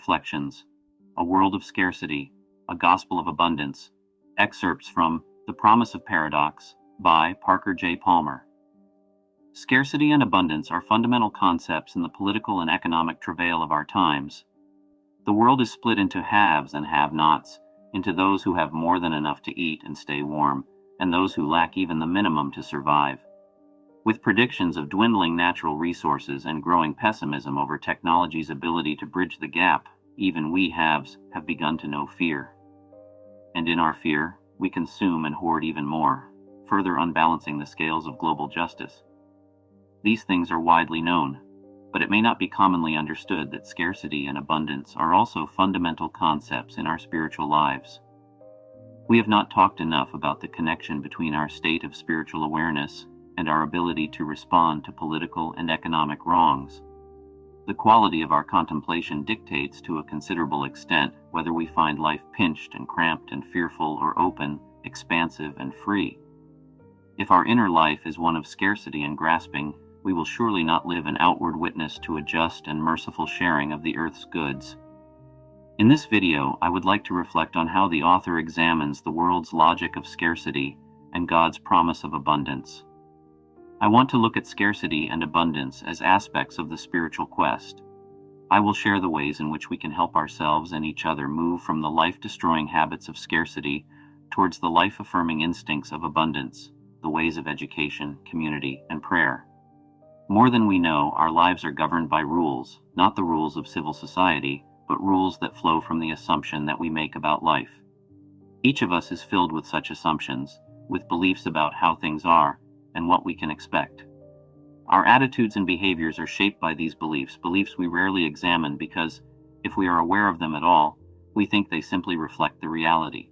Reflections, A World of Scarcity, A Gospel of Abundance, excerpts from The Promise of Paradox by Parker J. Palmer. Scarcity and abundance are fundamental concepts in the political and economic travail of our times. The world is split into haves and have-nots, into those who have more than enough to eat and stay warm, and those who lack even the minimum to survive. With predictions of dwindling natural resources and growing pessimism over technology's ability to bridge the gap, even we haves have begun to know fear. And in our fear, we consume and hoard even more, further unbalancing the scales of global justice. These things are widely known, but it may not be commonly understood that scarcity and abundance are also fundamental concepts in our spiritual lives. We have not talked enough about the connection between our state of spiritual awareness and our ability to respond to political and economic wrongs. The quality of our contemplation dictates to a considerable extent whether we find life pinched and cramped and fearful or open, expansive and free. If our inner life is one of scarcity and grasping, we will surely not live an outward witness to a just and merciful sharing of the earth's goods. In this video, I would like to reflect on how the author examines the world's logic of scarcity and God's promise of abundance. I want to look at scarcity and abundance as aspects of the spiritual quest. I will share the ways in which we can help ourselves and each other move from the life-destroying habits of scarcity towards the life-affirming instincts of abundance, the ways of education, community, and prayer. More than we know, our lives are governed by rules, not the rules of civil society, but rules that flow from the assumption that we make about life. Each of us is filled with such assumptions, with beliefs about how things are and what we can expect. Our attitudes and behaviors are shaped by these beliefs we rarely examine because, if we are aware of them at all, we think they simply reflect the reality.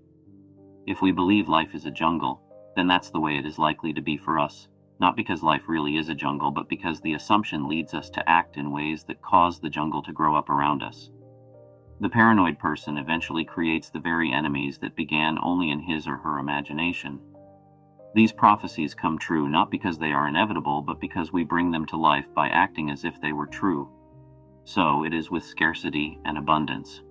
If we believe life is a jungle, then that's the way it is likely to be for us, not because life really is a jungle, but because the assumption leads us to act in ways that cause the jungle to grow up around us. The paranoid person eventually creates the very enemies that began only in his or her imagination. These prophecies come true not because they are inevitable, but because we bring them to life by acting as if they were true. So it is with scarcity and abundance.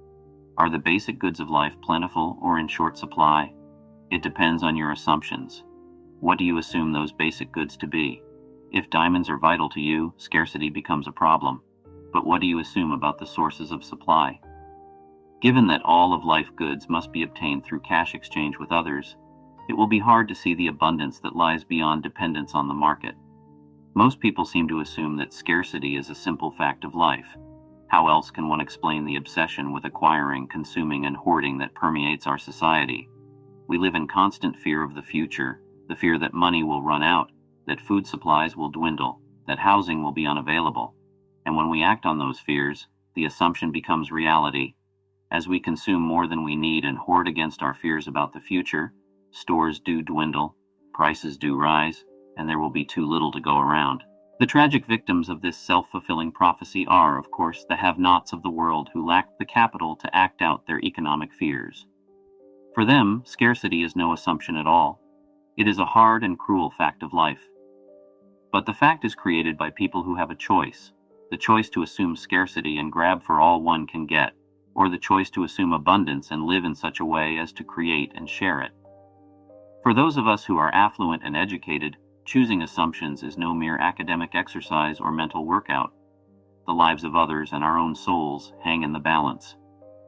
Are the basic goods of life plentiful or in short supply? It depends on your assumptions. What do you assume those basic goods to be? If diamonds are vital to you, scarcity becomes a problem. But what do you assume about the sources of supply? Given that all of life goods must be obtained through cash exchange with others, it will be hard to see the abundance that lies beyond dependence on the market. Most people seem to assume that scarcity is a simple fact of life. How else can one explain the obsession with acquiring, consuming, and hoarding that permeates our society? We live in constant fear of the future, the fear that money will run out, that food supplies will dwindle, that housing will be unavailable. And when we act on those fears, the assumption becomes reality. As we consume more than we need and hoard against our fears about the future, stores do dwindle, prices do rise, and there will be too little to go around. The tragic victims of this self-fulfilling prophecy are, of course, the have-nots of the world who lack the capital to act out their economic fears. For them, scarcity is no assumption at all. It is a hard and cruel fact of life. But the fact is created by people who have a choice, the choice to assume scarcity and grab for all one can get, or the choice to assume abundance and live in such a way as to create and share it. For those of us who are affluent and educated, choosing assumptions is no mere academic exercise or mental workout. The lives of others and our own souls hang in the balance.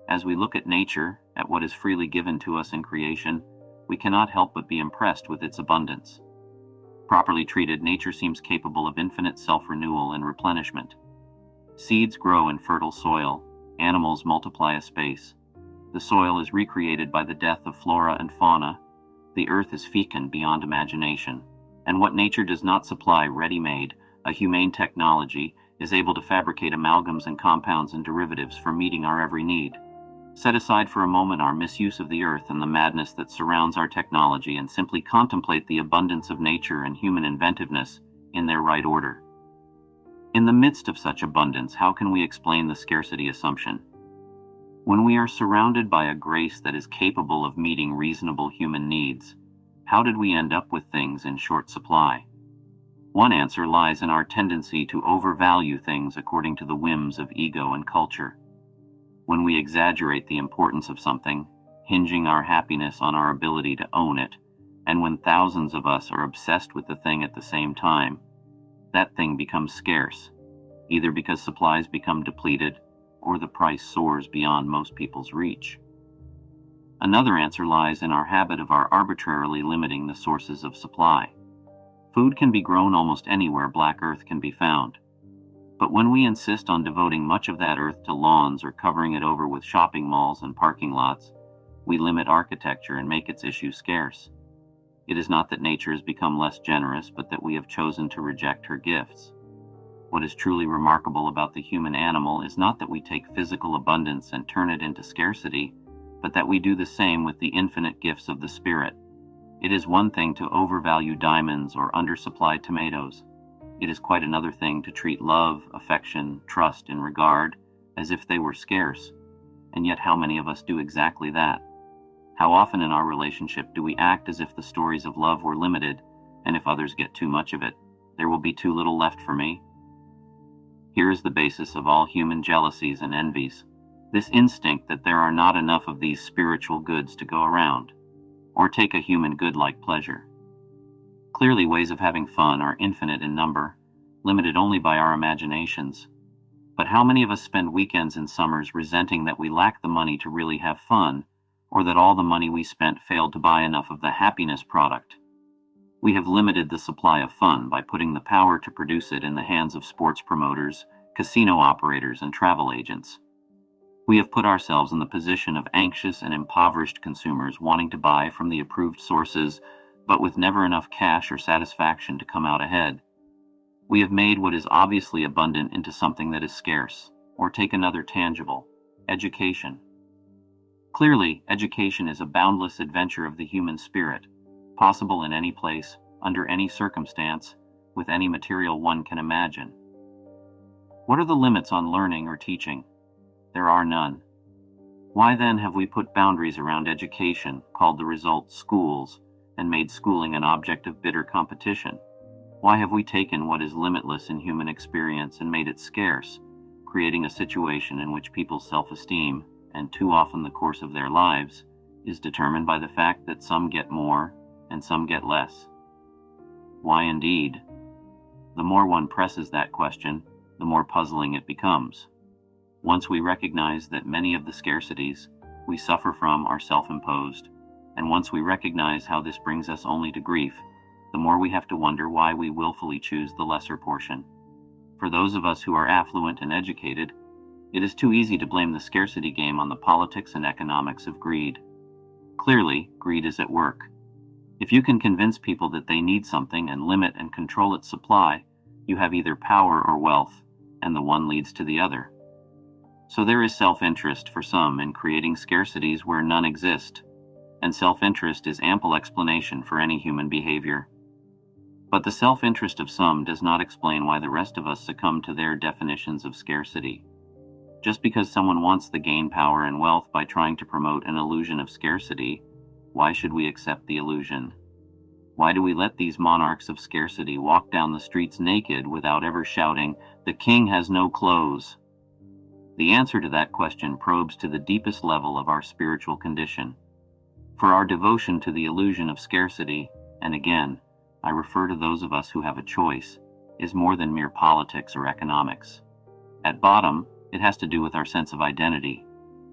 As we look at nature, at what is freely given to us in creation, we cannot help but be impressed with its abundance. Properly treated, nature seems capable of infinite self-renewal and replenishment. Seeds grow in fertile soil, animals multiply apace. The soil is recreated by the death of flora and fauna. The earth is fecund beyond imagination, and what nature does not supply ready-made, a humane technology is able to fabricate amalgams and compounds and derivatives for meeting our every need. Set aside for a moment our misuse of the earth and the madness that surrounds our technology and simply contemplate the abundance of nature and human inventiveness in their right order. In the midst of such abundance, how can we explain the scarcity assumption? When we are surrounded by a grace that is capable of meeting reasonable human needs, how did we end up with things in short supply? One answer lies in our tendency to overvalue things according to the whims of ego and culture. When we exaggerate the importance of something, hinging our happiness on our ability to own it, and when thousands of us are obsessed with the thing at the same time, that thing becomes scarce, either because supplies become depleted or the price soars beyond most people's reach. Another answer lies in our habit of arbitrarily limiting the sources of supply. Food can be grown almost anywhere black earth can be found. But when we insist on devoting much of that earth to lawns or covering it over with shopping malls and parking lots, we limit architecture and make its issue scarce. It is not that nature has become less generous, but that we have chosen to reject her gifts. What is truly remarkable about the human animal is not that we take physical abundance and turn it into scarcity, but that we do the same with the infinite gifts of the spirit. It is one thing to overvalue diamonds or undersupply tomatoes. It is quite another thing to treat love, affection, trust, and regard as if they were scarce. And yet how many of us do exactly that? How often in our relationship do we act as if the stories of love were limited, and if others get too much of it, there will be too little left for me? Here is the basis of all human jealousies and envies. This instinct that there are not enough of these spiritual goods to go around, or take a human good like pleasure. Clearly, ways of having fun are infinite in number, limited only by our imaginations. But how many of us spend weekends and summers resenting that we lack the money to really have fun, or that all the money we spent failed to buy enough of the happiness product? We have limited the supply of fun by putting the power to produce it in the hands of sports promoters, casino operators, and travel agents. We have put ourselves in the position of anxious and impoverished consumers wanting to buy from the approved sources, but with never enough cash or satisfaction to come out ahead. We have made what is obviously abundant into something that is scarce. Or take another tangible, education. Clearly, education is a boundless adventure of the human spirit, possible in any place, under any circumstance, with any material one can imagine. What are the limits on learning or teaching? There are none. Why then have we put boundaries around education, called the result schools, and made schooling an object of bitter competition? Why have we taken what is limitless in human experience and made it scarce, creating a situation in which people's self-esteem, and too often the course of their lives, is determined by the fact that some get more and some get less? Why indeed? The more one presses that question, the more puzzling it becomes. Once we recognize that many of the scarcities we suffer from are self-imposed, and once we recognize how this brings us only to grief, the more we have to wonder why we willfully choose the lesser portion. For those of us who are affluent and educated, it is too easy to blame the scarcity game on the politics and economics of greed. Clearly, greed is at work. If you can convince people that they need something and limit and control its supply, you have either power or wealth, and the one leads to the other. So there is self-interest for some in creating scarcities where none exist, and self-interest is ample explanation for any human behavior. But the self-interest of some does not explain why the rest of us succumb to their definitions of scarcity. Just because someone wants to gain power and wealth by trying to promote an illusion of scarcity, why should we accept the illusion? Why do we let these monarchs of scarcity walk down the streets naked without ever shouting, "The king has no clothes"? The answer to that question probes to the deepest level of our spiritual condition. For our devotion to the illusion of scarcity, and again, I refer to those of us who have a choice, is more than mere politics or economics. At bottom, it has to do with our sense of identity.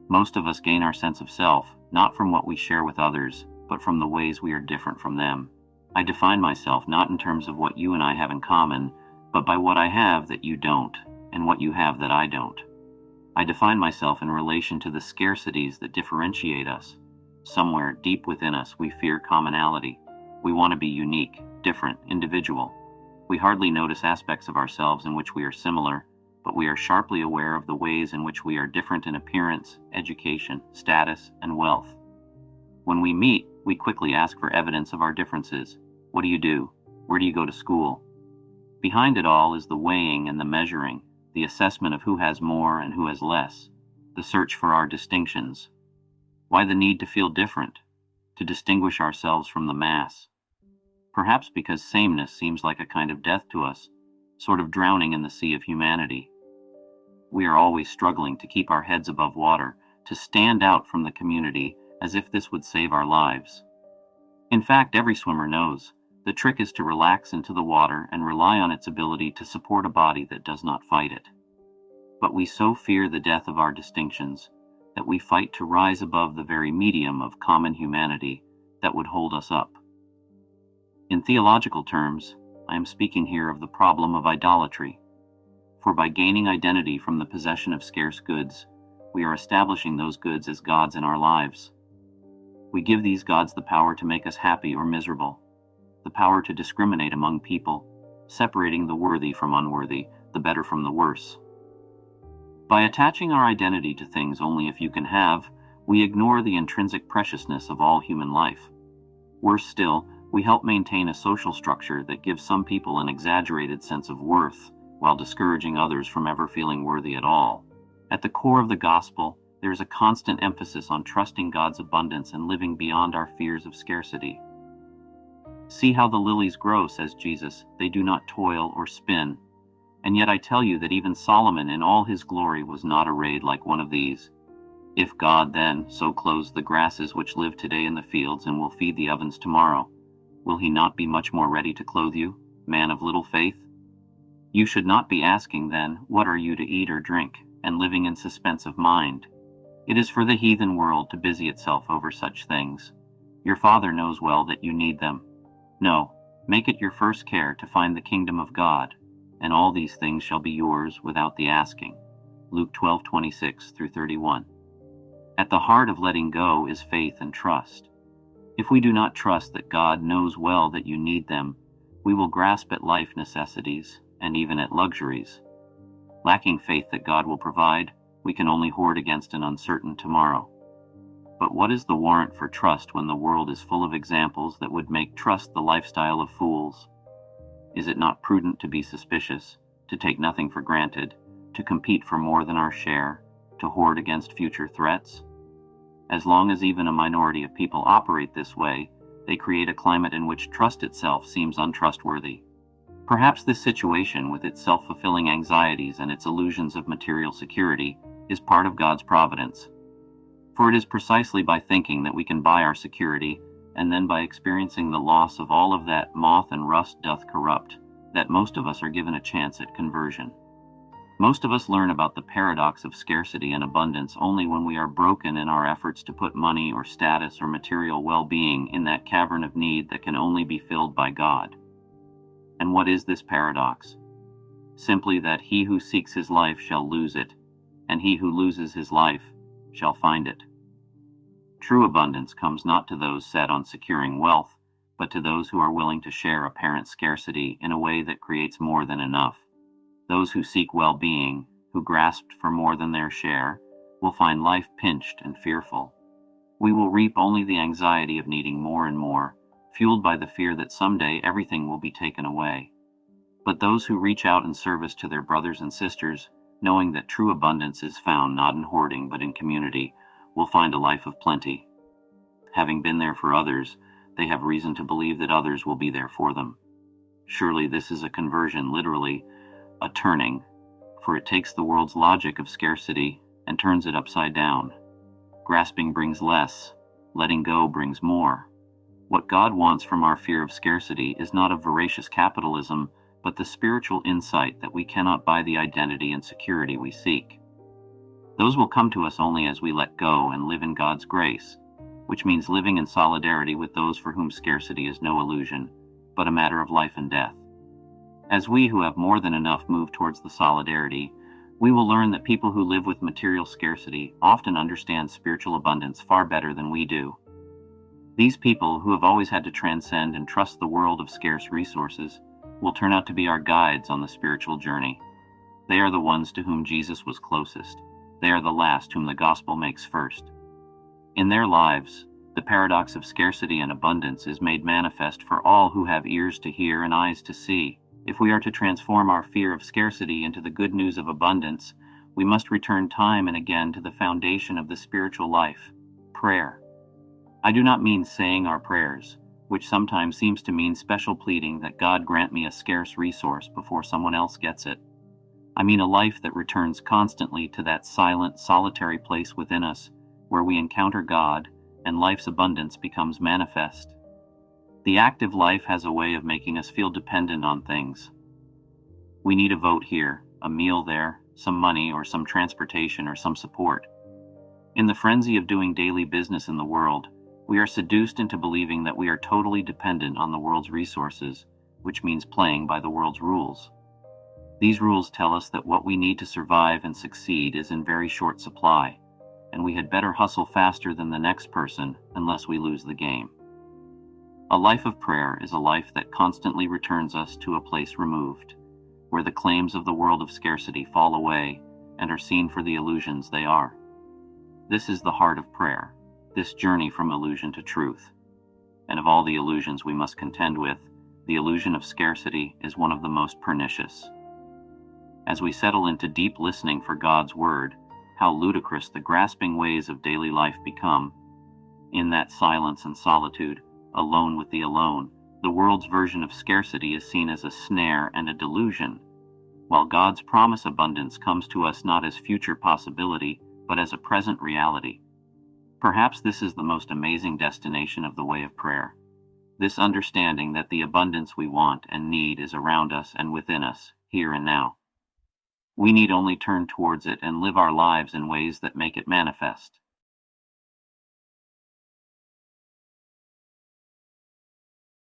Most of us gain our sense of self, not from what we share with others, but from the ways we are different from them. I define myself not in terms of what you and I have in common, but by what I have that you don't, and what you have that I don't. I define myself in relation to the scarcities that differentiate us. Somewhere deep within us, we fear commonality. We want to be unique, different, individual. We hardly notice aspects of ourselves in which we are similar, but we are sharply aware of the ways in which we are different in appearance, education, status, and wealth. When we meet, we quickly ask for evidence of our differences. What do you do? Where do you go to school? Behind it all is the weighing and the measuring, the assessment of who has more and who has less, the search for our distinctions. Why the need to feel different, to distinguish ourselves from the mass? Perhaps because sameness seems like a kind of death to us, sort of drowning in the sea of humanity. We are always struggling to keep our heads above water, to stand out from the community as if this would save our lives. In fact, every swimmer knows the trick is to relax into the water and rely on its ability to support a body that does not fight it. But we so fear the death of our distinctions that we fight to rise above the very medium of common humanity that would hold us up. In theological terms, I am speaking here of the problem of idolatry. For by gaining identity from the possession of scarce goods, we are establishing those goods as gods in our lives. We give these gods the power to make us happy or miserable, the power to discriminate among people, separating the worthy from unworthy, the better from the worse. By attaching our identity to things only if you can have, we ignore the intrinsic preciousness of all human life. Worse still, we help maintain a social structure that gives some people an exaggerated sense of worth, while discouraging others from ever feeling worthy at all. At the core of the gospel, there is a constant emphasis on trusting God's abundance and living beyond our fears of scarcity. See how the lilies grow, says Jesus, they do not toil or spin. And yet I tell you that even Solomon in all his glory was not arrayed like one of these. If God then so clothes the grasses which live today in the fields and will feed the ovens tomorrow, will he not be much more ready to clothe you, man of little faith? You should not be asking then, what are you to eat or drink, and living in suspense of mind. It is for the heathen world to busy itself over such things. Your Father knows well that you need them. No, make it your first care to find the kingdom of God, and all these things shall be yours without the asking. Luke 12:26-31. At the heart of letting go is faith and trust. If we do not trust that God knows well that you need them, we will grasp at life necessities and even at luxuries. Lacking faith that God will provide, we can only hoard against an uncertain tomorrow. But what is the warrant for trust when the world is full of examples that would make trust the lifestyle of fools? Is it not prudent to be suspicious, to take nothing for granted, to compete for more than our share, to hoard against future threats? As long as even a minority of people operate this way, they create a climate in which trust itself seems untrustworthy. Perhaps this situation, with its self-fulfilling anxieties and its illusions of material security, is part of God's providence. For it is precisely by thinking that we can buy our security, and then by experiencing the loss of all of that moth and rust doth corrupt, that most of us are given a chance at conversion. Most of us learn about the paradox of scarcity and abundance only when we are broken in our efforts to put money or status or material well-being in that cavern of need that can only be filled by God. And what is this paradox? Simply that he who seeks his life shall lose it, and he who loses his life shall find it. True abundance comes not to those set on securing wealth, but to those who are willing to share apparent scarcity in a way that creates more than enough. Those who seek well-being, who grasped for more than their share, will find life pinched and fearful. We will reap only the anxiety of needing more and more, fueled by the fear that someday everything will be taken away. But those who reach out in service to their brothers and sisters, knowing that true abundance is found not in hoarding but in community, will find a life of plenty. Having been there for others, they have reason to believe that others will be there for them. Surely this is a conversion, literally, a turning, for it takes the world's logic of scarcity and turns it upside down. Grasping brings less, letting go brings more. What God wants from our fear of scarcity is not a voracious capitalism, but the spiritual insight that we cannot buy the identity and security we seek. Those will come to us only as we let go and live in God's grace, which means living in solidarity with those for whom scarcity is no illusion, but a matter of life and death. As we who have more than enough move towards the solidarity, we will learn that people who live with material scarcity often understand spiritual abundance far better than we do. These people, who have always had to transcend and trust the world of scarce resources, will turn out to be our guides on the spiritual journey. They are the ones to whom Jesus was closest. They are the last whom the gospel makes first. In their lives, the paradox of scarcity and abundance is made manifest for all who have ears to hear and eyes to see. If we are to transform our fear of scarcity into the good news of abundance, we must return time and again to the foundation of the spiritual life, prayer. I do not mean saying our prayers, which sometimes seems to mean special pleading that God grant me a scarce resource before someone else gets it. I mean a life that returns constantly to that silent, solitary place within us where we encounter God and life's abundance becomes manifest. The active life has a way of making us feel dependent on things. We need a vote here, a meal there, some money or some transportation or some support. In the frenzy of doing daily business in the world, we are seduced into believing that we are totally dependent on the world's resources, which means playing by the world's rules. These rules tell us that what we need to survive and succeed is in very short supply, and we had better hustle faster than the next person unless we lose the game. A life of prayer is a life that constantly returns us to a place removed, where the claims of the world of scarcity fall away and are seen for the illusions they are. This is the heart of prayer, this journey from illusion to truth. And of all the illusions we must contend with, the illusion of scarcity is one of the most pernicious. As we settle into deep listening for God's word, how ludicrous the grasping ways of daily life become. In that silence and solitude, alone with the alone, the world's version of scarcity is seen as a snare and a delusion, while God's promise abundance comes to us not as future possibility, but as a present reality. Perhaps this is the most amazing destination of the way of prayer. This understanding that the abundance we want and need is around us and within us, here and now. We need only turn towards it and live our lives in ways that make it manifest.